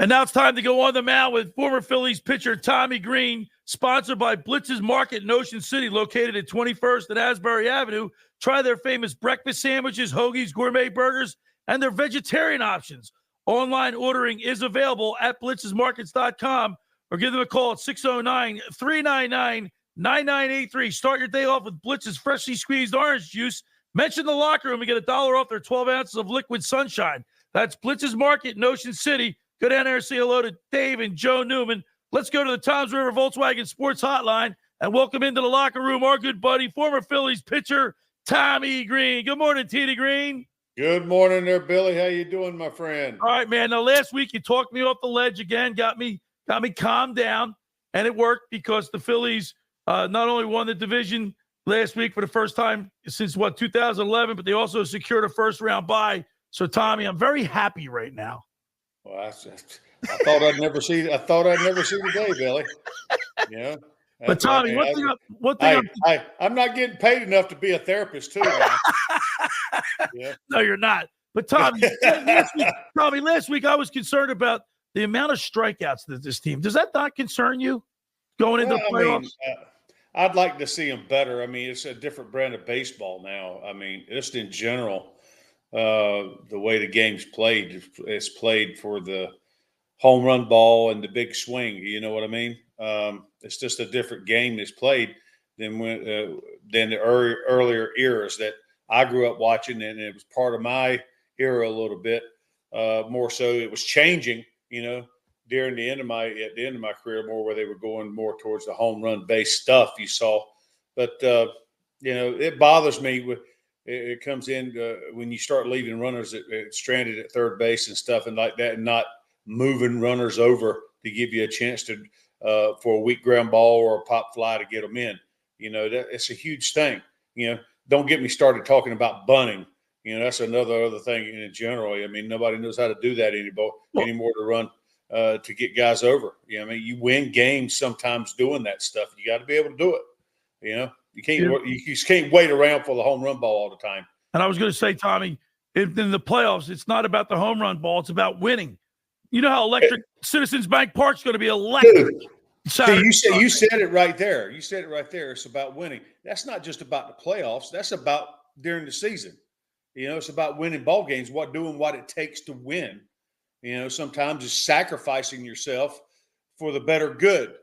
And now it's time to go on the mound with former Phillies pitcher Tommy Greene, sponsored by Blitz's Market in Ocean City, located at 21st and Asbury Avenue. Try their famous breakfast sandwiches, hoagies, gourmet burgers, and their vegetarian options. Online ordering is available at blitzesmarkets.com or give them a call at 609-399-9983. Start your day off with Blitz's freshly squeezed orange juice. Mention the locker room and get $1 off their 12 ounces of liquid sunshine. That's Blitz's Market in Ocean City. Go down there and say hello to Dave and Joe Newman. Let's go to the Toms River Volkswagen Sports Hotline and welcome into the locker room our good buddy, former Phillies pitcher Tommy Greene. Good morning, T.D. Greene. Good morning there, Billy. How you doing, my friend? All right, man. Now, last week you talked me off the ledge again, got me calmed down, and it worked because the Phillies not only won the division last week for the first time since, 2011, but they also secured a first-round bye. So, Tommy, I'm very happy right now. Well, I thought I'd never see the day, Billy. Yeah. But Tommy, I'm not getting paid enough to be a therapist too. Yeah. No, you're not. But Tommy, last week I was concerned about the amount of strikeouts that this team. Does that not concern you going into the playoffs? I'd like to see them better. I mean, it's a different brand of baseball now. I mean, just in general. The way the game's played, it's played for the home run ball and the big swing. You know what I mean? It's just a different game that's played than the earlier eras that I grew up watching, and it was part of my era a little bit. More so, it was changing. During at the end of my career, more where they were going more towards the home run based stuff you saw. But it bothers me It comes in when you start leaving runners stranded at third base and stuff and like that, and not moving runners over to give you a chance to for a weak ground ball or a pop fly to get them in. It's a huge thing. Don't get me started talking about bunting. That's another thing in general. I mean, nobody knows how to do that anymore to run to get guys over. You win games sometimes doing that stuff. You got to be able to do it. You can't. You just can't wait around for the home run ball all the time. And I was going to say, Tommy, in the playoffs, it's not about the home run ball; it's about winning. You know how electric Citizens Bank Park's going to be electric. See, you said it right there. You said it right there. It's about winning. That's not just about the playoffs. That's about during the season. It's about winning ball games. Doing what it takes to win. Sometimes it's sacrificing yourself for the better good.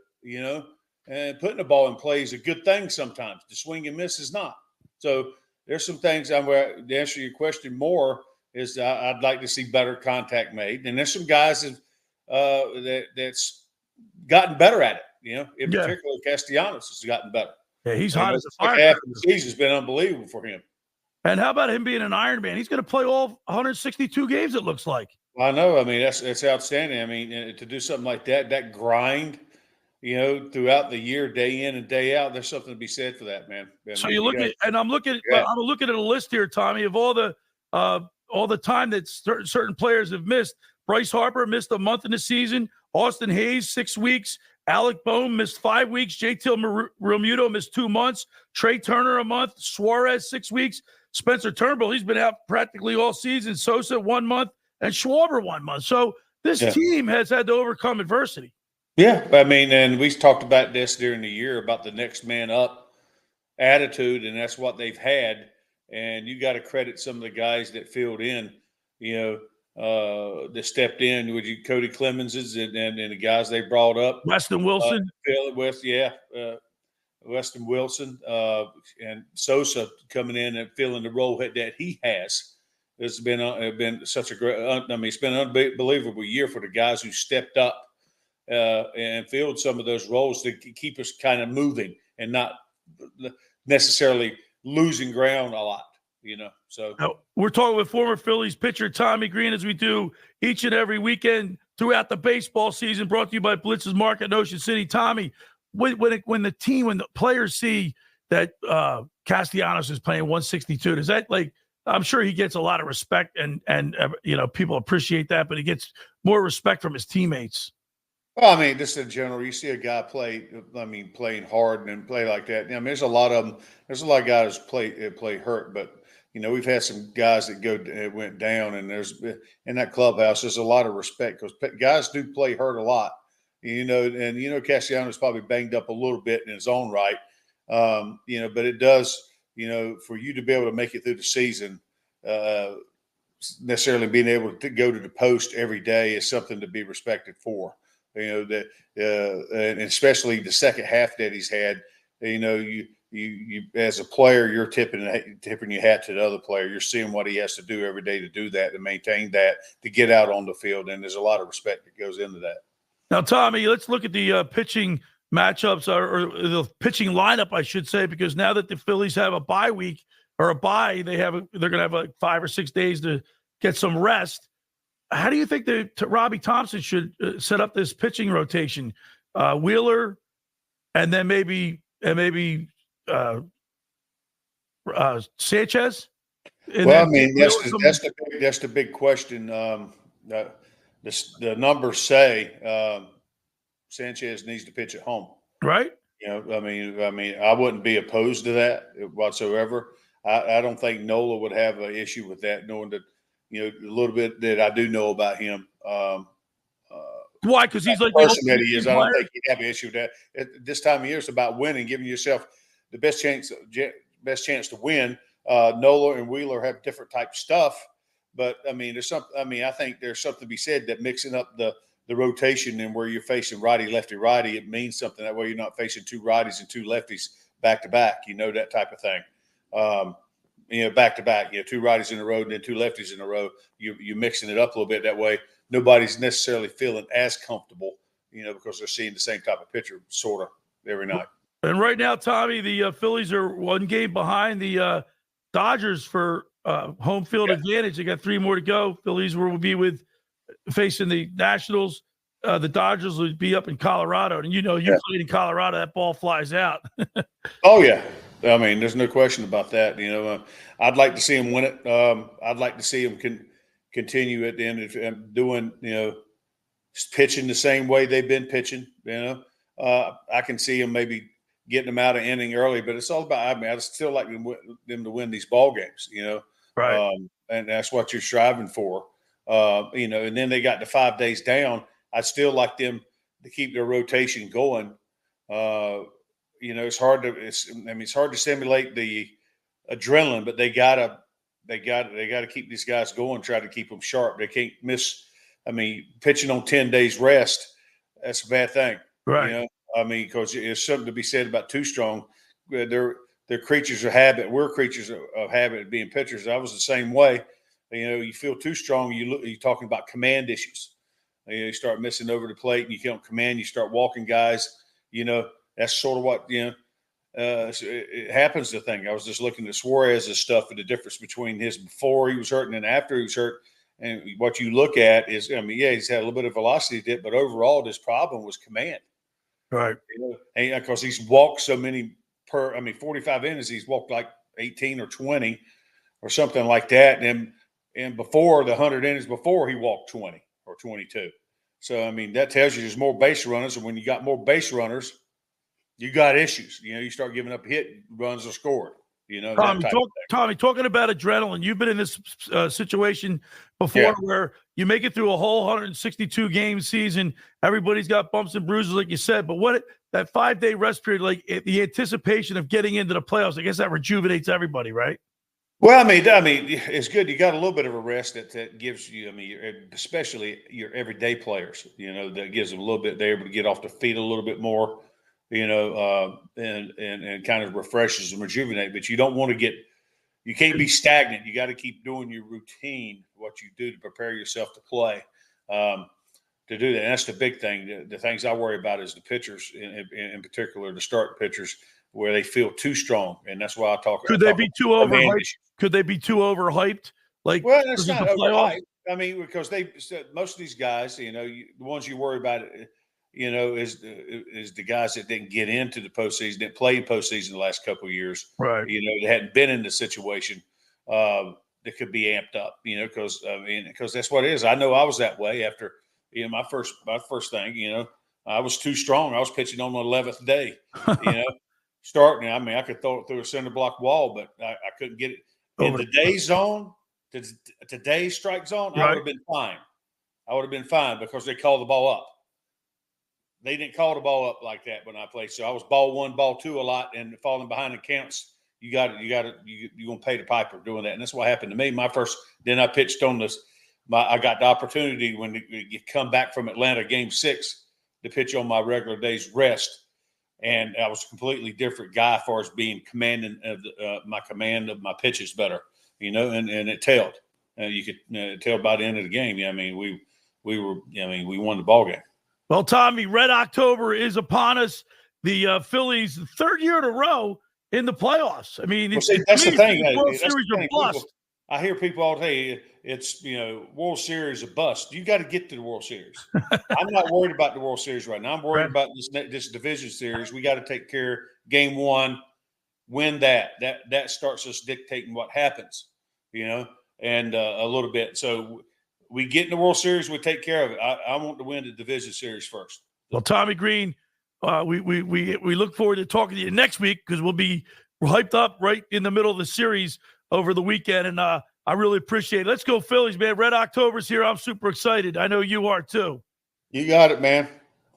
And putting the ball in play is a good thing sometimes. The swing and miss is not. So there's some things to answer your question more is I'd like to see better contact made. And there's some guys that's gotten better at it. In particular, Castellanos has gotten better. Yeah, he's hot as a fire. Half of the season's been unbelievable for him. And how about him being an Iron Man? He's going to play all 162 games, it looks like. Well, I know. I mean, that's outstanding. I mean, to do something like that grind – throughout the year, day in and day out, there's something to be said for that, man. So you look at, and I'm looking at a list here, Tommy, of all the time that certain players have missed. Bryce Harper missed a month in the season. Austin Hayes, 6 weeks. Alec Boehm missed 5 weeks. JT Realmuto missed 2 months. Trey Turner a month. Suarez 6 weeks. Spencer Turnbull, he's been out practically all season. Sosa 1 month, and Schwarber 1 month. So this team has had to overcome adversity. Yeah, I mean, and we talked about this during the year about the next man up attitude, and that's what they've had. And you got to credit some of the guys that filled in, that stepped in with you, Cody Clemenses and the guys they brought up. Weston Wilson. Weston Wilson and Sosa coming in and filling the role that he has. It's been such a great. It's been an unbelievable year for the guys who stepped up. And filled some of those roles to keep us kind of moving and not necessarily losing ground a lot, So now, we're talking with former Phillies pitcher Tommy Greene as we do each and every weekend throughout the baseball season, brought to you by Blitz's Market in Ocean City. Tommy, when the players see that Castellanos is playing 162, does that I'm sure he gets a lot of respect and people appreciate that, but he gets more respect from his teammates. Well, I mean, just in general, you see a guy playing hard and play like that. I mean, there's a lot of them. There's a lot of guys play hurt, but we've had some guys that went down, and there's in that clubhouse, there's a lot of respect because guys do play hurt a lot, and Castellanos probably banged up a little bit in his own right, but it does, for you to be able to make it through the season, necessarily being able to go to the post every day is something to be respected for. And especially the second half that he's had. You as a player, you're tipping your hat to the other player. You're seeing what he has to do every day to do that, to maintain that, to get out on the field, and there's a lot of respect that goes into that. Now, Tommy, let's look at the pitching matchups or the pitching lineup, I should say, because now that the Phillies have a bye week or a bye, they're going to have like 5 or 6 days to get some rest. How do you think that Robbie Thompson should set up this pitching rotation? Wheeler, and then maybe Sanchez. Well, I mean, that's the big question. The numbers say Sanchez needs to pitch at home, right? I mean, I wouldn't be opposed to that whatsoever. I don't think Nola would have an issue with that, knowing that a little bit that I do know about him. Why? Because he's like the person that he is. I don't think he'd have an issue with that. At this time of year, it's about winning, giving yourself the best chance to win. Nola and Wheeler have different type stuff, but I mean, I think there's something to be said that mixing up the rotation and where you're facing righty, lefty, righty, it means something. That way, you're not facing 2 righties and 2 lefties back to back. That type of thing. Back to back. 2 righties in a row and then 2 lefties in a row. You're mixing it up a little bit. That way, nobody's necessarily feeling as comfortable. Because they're seeing the same type of pitcher sort of every night. And right now, Tommy, the Phillies are 1 game behind the Dodgers for home field advantage. They got 3 more to go. Phillies will be facing the Nationals. The Dodgers would be up in Colorado. And you played in Colorado, that ball flies out. Oh, yeah. I mean, there's no question about that. I'd like to see him win it. I'd like to see him continue it and doing, pitching the same way they've been pitching. I can see him maybe getting them out of inning early, but it's all about. I mean, I still like them to win these ball games. Right. And that's what you're striving for. And then they got the 5 days down. I'd still like them to keep their rotation going. It's hard to stimulate the adrenaline, but they gotta keep these guys going, try to keep them sharp. They can't miss. I mean, pitching on 10 days rest, that's a bad thing. Right. Because there's something to be said about too strong. They're creatures of habit. We're creatures of habit of being pitchers. I was the same way. You feel too strong, you're talking about command issues. You start missing over the plate and you can't command, you start walking guys. That's sort of what, it happens to think. I was just looking at Suarez's stuff and the difference between his before he was hurt and then after he was hurt. And what you look at is, he's had a little bit of velocity dip, but overall his problem was command. Right. Because he's walked so many 45 innings, he's walked like 18 or 20 or something like that. And before the 100 innings before, he walked 20 or 22. So, that tells you there's more base runners. And when you got more base runners, you got issues. You start giving up hit runs are scored. Tommy, talking about adrenaline, you've been in this situation before where you make it through a whole 162 game season. Everybody's got bumps and bruises, like you said. But that 5-day rest period, like the anticipation of getting into the playoffs, I guess that rejuvenates everybody, right? Well, it's good. You got a little bit of a rest that gives you. Especially your everyday players. That gives them a little bit. They're able to get off their feet a little bit more. And kind of refreshes and rejuvenate. But you don't want to you can't be stagnant. You got to keep doing your routine, what you do to prepare yourself to play, to do that. And that's the big thing. The things I worry about is the pitchers, in particular, the start pitchers, where they feel too strong. And that's why I talk. Could they be too overhyped? Could they be too overhyped? Well, that's not overhyped. Because most of these guys, the ones you worry about is the guys that didn't get into the postseason, didn't play in postseason the last couple of years. Right. They hadn't been in the situation that could be amped up, because that's what it is. I know I was that way after, my first thing, I was too strong. I was pitching on the 11th day, starting. I could throw it through a center block wall, but I couldn't get it. In the day zone, today's strike zone, I would have been fine. I would have been fine because they called the ball up. They didn't call the ball up like that when I played. So I was ball one, ball two a lot, and falling behind the counts. You're gonna pay the piper doing that, and that's what happened to me. Then I pitched on this. I got the opportunity when you come back from Atlanta Game 6 to pitch on my regular day's rest, and I was a completely different guy as far as being commanding of my command of my pitches better, and it tailed. You could tell by the end of the game. I mean, we won the ball game. Well, Tommy, Red October is upon us. The Phillies, third year in a row in the playoffs. I mean, that's the thing. World Series are bust. I hear people all day, it's, World Series a bust. You got to get to the World Series. I'm not worried about the World Series right now. I'm worried about this division series. We got to take care of game one, win that. That starts us dictating what happens, and a little bit. So we get in the World Series, we take care of it. I want to win the division series first. Well, Tommy Greene, we look forward to talking to you next week because we'll be hyped up right in the middle of the series over the weekend, and I really appreciate it. Let's go Phillies, man. Red October's here. I'm super excited. I know you are too. You got it, man.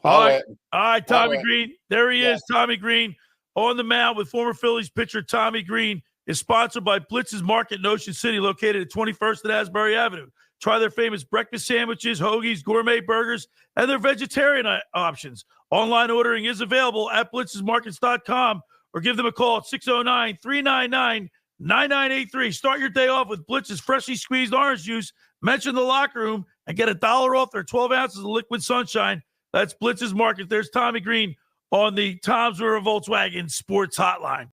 All right, Tommy Greene. There he is, Tommy Greene, on the mound with former Phillies pitcher Tommy Greene. Is sponsored by Blitz's Market in Ocean City, located at 21st and Asbury Avenue. Try their famous breakfast sandwiches, hoagies, gourmet burgers, and their vegetarian options. Online ordering is available at blitzesmarkets.com or give them a call at 609-399-9983. Start your day off with Blitz's freshly squeezed orange juice. Mention the locker room and get $1 off their 12 ounces of liquid sunshine. That's Blitz's Market. There's Tommy Greene on the Tom's River Volkswagen Sports Hotline.